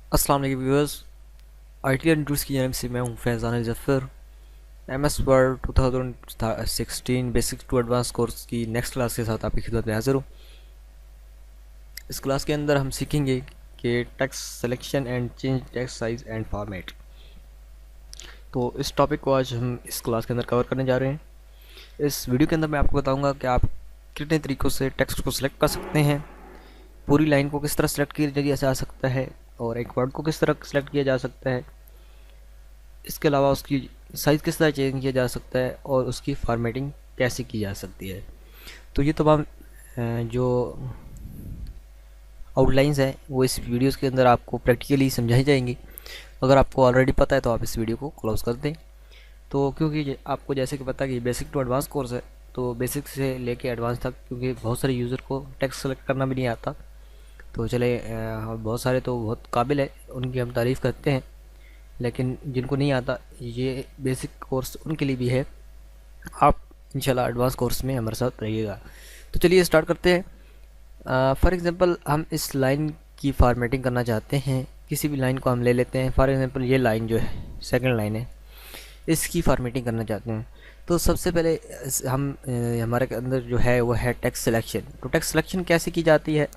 अस्सलाम वालेकुम viewers. IT introduce की जानिब से मैं हूं Faizan Zafar. MS word 2016 basic to advance course की नेक्स्ट क्लास के साथ आपकी खिदमत में हाज़िर हूं। इस क्लास के अंदर हम सीखेंगे कि text selection and change text size and format. तो इस टॉपिक को आज हम इस क्लास के अंदर कवर करने जा रहे हैं। इस वीडियो के अंदर मैं आपको बताऊँगा कि आप कितने तरीक़ों से टेक्स्ट को सिलेक्ट कर सकते हैं, पूरी लाइन को किस तरह सेलेक्ट किया जा सकता है और एक वर्ड को किस तरह सेलेक्ट किया जा सकता है। इसके अलावा उसकी साइज़ किस तरह चेंज किया जा सकता है और उसकी फॉर्मेटिंग कैसे की जा सकती है। तो ये तमाम जो आउटलाइंस हैं वो इस वीडियोस के अंदर आपको प्रैक्टिकली समझाई जाएंगी। अगर आपको ऑलरेडी पता है तो आप इस वीडियो को क्लोज कर दें। तो क्योंकि आपको जैसे कि पता है कि बेसिक टू एडवांस कोर्स है, तो बेसिक से लेके एडवांस तक, क्योंकि बहुत सारे यूज़र को टेक्स्ट सेलेक्ट करना भी नहीं आता, तो चले बहुत सारे तो बहुत काबिल है, उनकी हम तारीफ़ करते हैं, लेकिन जिनको नहीं आता ये बेसिक कोर्स उनके लिए भी है। आप इंशाल्लाह एडवांस कोर्स में हमारे साथ रहिएगा। तो चलिए स्टार्ट करते हैं। फॉर एग्ज़ाम्पल हम इस लाइन की फॉर्मेटिंग करना चाहते हैं। किसी भी लाइन को हम ले लेते हैं। फॉर एग्ज़ाम्पल ये लाइन जो है सेकंड लाइन है, इसकी फॉर्मेटिंग करना चाहते हैं। तो सबसे पहले हम हमारे अंदर जो है वो है टेक्स्ट सिलेक्शन। तो टेक्स्ट सिलेक्शन कैसे की जाती है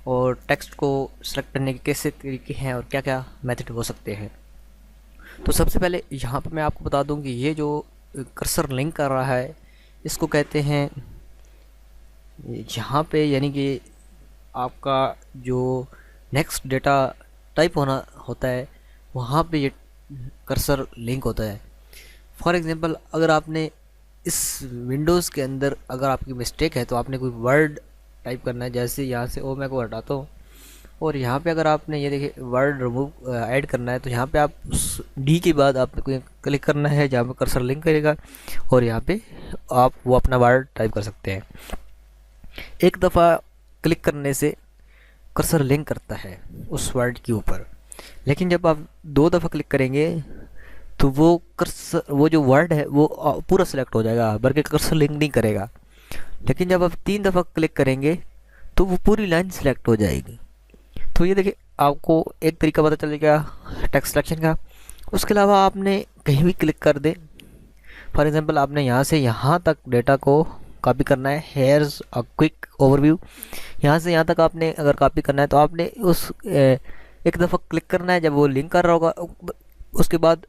और टेक्स्ट को सिलेक्ट करने के कैसे तरीके हैं और क्या क्या मेथड हो सकते हैं। तो सबसे पहले यहाँ पर मैं आपको बता दूँ कि ये जो कर्सर लिंक कर रहा है इसको कहते हैं यहाँ पे, यानी कि आपका जो नेक्स्ट डेटा टाइप होना होता है वहाँ पे ये कर्सर लिंक होता है। फॉर एग्ज़ाम्पल अगर आपने इस विंडोज़ के अंदर अगर आपकी मिस्टेक है तो आपने कोई वर्ड टाइप करना है, जैसे यहाँ से ओ मैं को हटाता हूँ और यहाँ पे अगर आपने ये देखिए वर्ड रिमूव ऐड करना है, तो यहाँ पे आप डी के बाद आपको क्लिक करना है जहाँ पे कर्सर लिंक करेगा और यहाँ पे आप वो अपना वर्ड टाइप कर सकते हैं। एक दफ़ा क्लिक करने से कर्सर लिंक करता है उस वर्ड के ऊपर, लेकिन जब आप 2 दफ़ा क्लिक करेंगे तो वो कर्सर, वो जो वर्ड है वो पूरा सिलेक्ट हो जाएगा, बल्कि कर्सर लिंक नहीं करेगा। लेकिन जब आप 3 दफ़ा क्लिक करेंगे तो वो पूरी लाइन सिलेक्ट हो जाएगी। तो ये देखिए आपको एक तरीका पता चलेगा टेक्स्ट सिलेक्शन का। उसके अलावा आपने कहीं भी क्लिक कर दे, फॉर एग्जांपल आपने यहाँ से यहाँ तक डेटा को कॉपी करना है, हेयर्स अ क्विक ओवरव्यू, यहाँ से यहाँ तक आपने अगर कॉपी करना है तो आपने उस एक दफ़ा क्लिक करना है जब वो लिंक कर रहा होगा, उसके बाद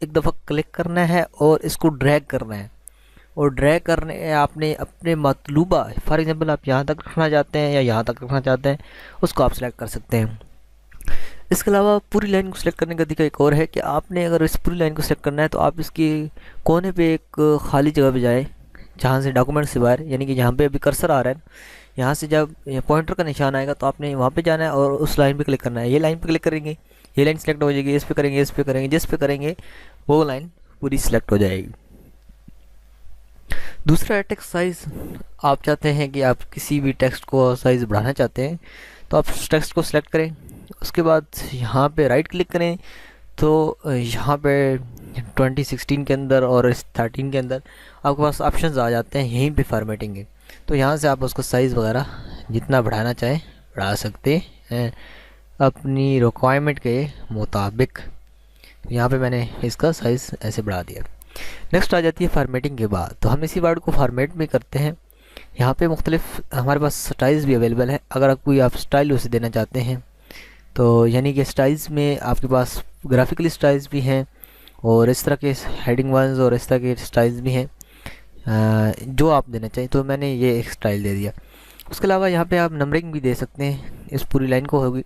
एक दफ़ा क्लिक करना है और इसको ड्रैग करना है। और ड्रैग करने आपने अपने मतलूबा, फॉर एग्जांपल आप यहाँ तक रखना चाहते हैं या यहाँ तक रखना चाहते हैं, उसको आप सेलेक्ट कर सकते हैं। इसके अलावा पूरी लाइन को सिलेक्ट करने का तरीका एक और है कि आपने अगर इस पूरी लाइन को सिलेक्ट करना है तो आप इसकी कोने पे एक खाली जगह पे जाए जहाँ से डॉक्यूमेंट से बाहर, यानी कि जहाँ पे अभी कर्सर आ रहा है, यहाँ से जब पॉइंटर का निशान आएगा तो आपने वहाँ पे जाना है और उस लाइन पे क्लिक करना है। ये लाइन पे क्लिक करेंगे, ये लाइन सेलेक्ट हो जाएगी, इस पे करेंगे, इस पे करेंगे, जिस पे करेंगे वो लाइन पूरी सिलेक्ट हो जाएगी। दूसरा टेक्स्ट साइज़, आप चाहते हैं कि आप किसी भी टेक्स्ट को साइज़ बढ़ाना चाहते हैं तो आप टेक्स्ट को सिलेक्ट करें, उसके बाद यहाँ पे राइट क्लिक करें। तो यहाँ पे 2016 के अंदर और 13 के अंदर आपके पास ऑप्शंस आ जाते हैं यहीं पे फॉर्मेटिंग के। तो यहाँ से आप उसको साइज़ वगैरह जितना बढ़ाना चाहें बढ़ा सकते हैं अपनी रिक्वायरमेंट के मुताबिक। तो यहाँ पे मैंने इसका साइज़ ऐसे बढ़ा दिया। नेक्स्ट आ जाती है फॉर्मेटिंग के बाद, तो हम इसी वर्ड को फॉर्मेट भी करते हैं। यहाँ पे मुख्तलिफ हमारे पास स्टाइल्स भी अवेलेबल है। अगर आप कोई स्टाइल उसे देना चाहते हैं तो यानी कि स्टाइल्स में आपके पास ग्राफिकली स्टाइल्स भी हैं और इस तरह के हेडिंग वंस और इस तरह के स्टाइल्स भी हैं जो आप देना चाहिए। तो मैंने ये एक स्टाइल दे दिया। उसके अलावा यहाँ पे आप नंबरिंग भी दे सकते हैं, इस पूरी लाइन को होगी।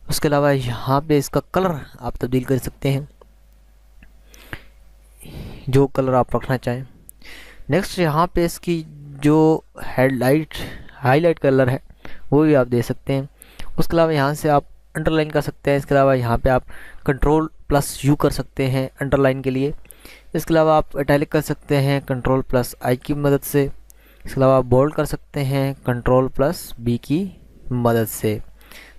उसके अलावा यहाँ पे इसका कलर आप तब्दील कर सकते हैं, जो कलर आप रखना चाहें। नेक्स्ट यहाँ पे इसकी जो हाईलाइट कलर है वो भी आप दे सकते हैं। उसके अलावा यहाँ से आप अंडरलाइन कर सकते हैं। इसके अलावा यहाँ पे आप कंट्रोल+U कर सकते हैं अंडरलाइन के लिए। इसके अलावा आप इटैलिक कर सकते हैं कंट्रोल+I की मदद से। इसके अलावा आप बोल्ड कर सकते हैं कंट्रोल+B की मदद से।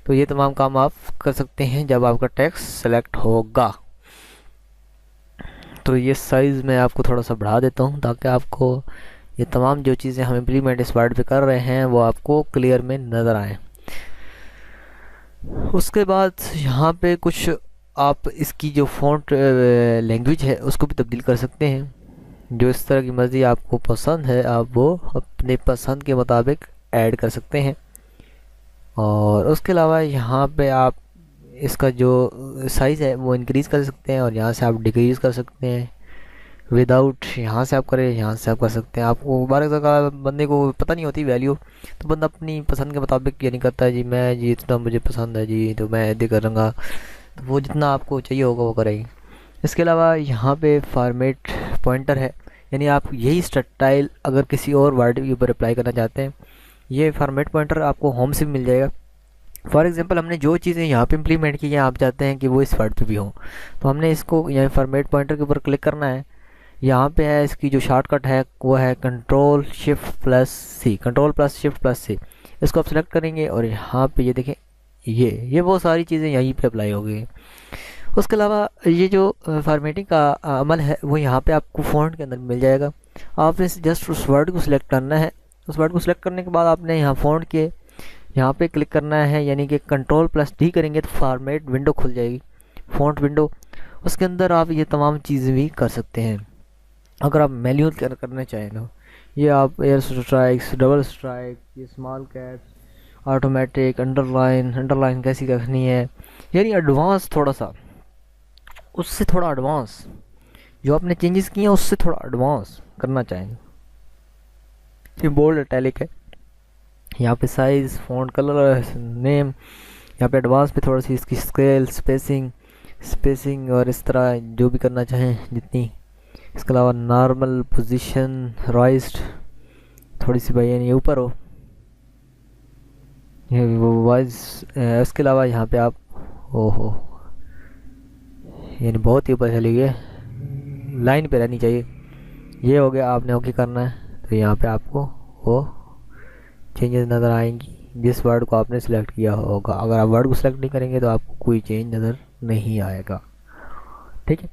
तो ये तमाम काम आप कर सकते हैं जब आपका टेक्स्ट सेलेक्ट होगा। तो ये साइज़ मैं आपको थोड़ा सा बढ़ा देता हूँ ताकि आपको ये तमाम जो चीज़ें हम इम्प्लीमेंट इस वर्ड पे कर रहे हैं वो आपको क्लियर में नज़र आए। उसके बाद यहाँ पे कुछ आप इसकी जो फ़ॉन्ट लैंग्वेज है उसको भी तब्दील कर सकते हैं। जो इस तरह की मर्ज़ी आपको पसंद है आप वो अपने पसंद के मुताबिक ऐड कर सकते हैं। और उसके अलावा यहाँ पे आप इसका जो साइज़ है वो इंक्रीज़ कर सकते हैं और यहाँ से आप डिक्रीज़ कर सकते हैं। विदाउट यहाँ से आप करें, यहाँ से आप कर सकते हैं। आपको बारह का बंदे को पता नहीं होती वैल्यू, तो बंदा अपनी पसंद के मुताबिक ये नहीं करता है जी मैं जी इतना मुझे पसंद है जी तो मैं ऐसे करूँगा, तो वो जितना आपको चाहिए होगा वो करेंगे। इसके अलावा यहाँ पे फॉर्मेट पॉइंटर है, यानी आप यही स्टाइल अगर किसी और वर्ड के ऊपर अप्लाई करना चाहते हैं, ये फॉर्मेट पॉइंटर आपको होम से भी मिल जाएगा। फॉर एग्जांपल हमने जो चीज़ें यहाँ पे इम्प्लीमेंट की हैं आप चाहते हैं कि वो इस वर्ड पे भी हों, तो हमने इसको यहाँ फॉर्मेट पॉइंटर के ऊपर क्लिक करना है। यहाँ पे है इसकी जो शॉर्टकट है वो है कंट्रोल शिफ्ट प्लस सी, कंट्रोल प्लस शिफ्ट प्लस सी। इसको आप सेलेक्ट करेंगे और यहाँ पे ये देखें ये वो सारी चीज़ें यहीं पे अप्लाई हो गई। उसके अलावा ये जो फॉर्मेटिंग का अमल है वो यहाँ पे आपको फ़ॉन्ट के अंदर मिल जाएगा। आपने जस्ट उस वर्ड को सिलेक्ट करना है। उस वर्ड को सिलेक्ट करने के बाद आपने यहाँ फ़ॉन्ट के यहाँ पे क्लिक करना है, यानी कि कंट्रोल प्लस डी करेंगे तो फॉर्मेट विंडो खुल जाएगी, फ़ॉन्ट विंडो। उसके अंदर आप ये तमाम चीज़ें भी कर सकते हैं। अगर आप मैनुअल करना चाहें तो ये आप एयर स्ट्राइक्स, डबल स्ट्राइक, ये स्मॉल कैप्स, ऑटोमेटिक, अंडरलाइन कैसी रखनी है, यानी एडवांस थोड़ा सा, उससे थोड़ा एडवांस जो आपने चेंजेस किए हैं उससे थोड़ा एडवांस करना चाहें। ये बोल्ड इटैलिक है, यहाँ पे साइज़, फ़ॉन्ट कलर, नेम, यहाँ पे एडवांस पे थोड़ा सी इसकी स्केल, स्पेसिंग और इस तरह जो भी करना चाहें जितनी। इसके अलावा नॉर्मल पोजीशन, राइज्ड थोड़ी सी भाई यानी ऊपर हो, ये वो वाइज। इसके अलावा यहाँ पे आप ओहो यानी बहुत ही ऊपर चली गई, लाइन पे रहनी चाहिए। ये हो गया, आपने ओके करना है तो यहाँ पे आपको वो चेंजेस नज़र आएंगी जिस वर्ड को आपने सेलेक्ट किया होगा। अगर आप वर्ड को सिलेक्ट नहीं करेंगे तो आपको कोई चेंज नज़र नहीं आएगा। ठीक है,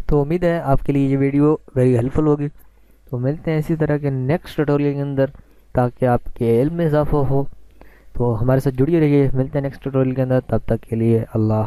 तो उम्मीद है आपके लिए ये वीडियो वेरी हेल्पफुल होगी। तो मिलते हैं इसी तरह के नेक्स्ट ट्यूटोरियल के अंदर, ताकि आपके इल्म में इजाफा हो। तो हमारे साथ जुड़िए रहिए, मिलते हैं नेक्स्ट ट्यूटोरियल के अंदर, तब तक के लिए अल्लाह।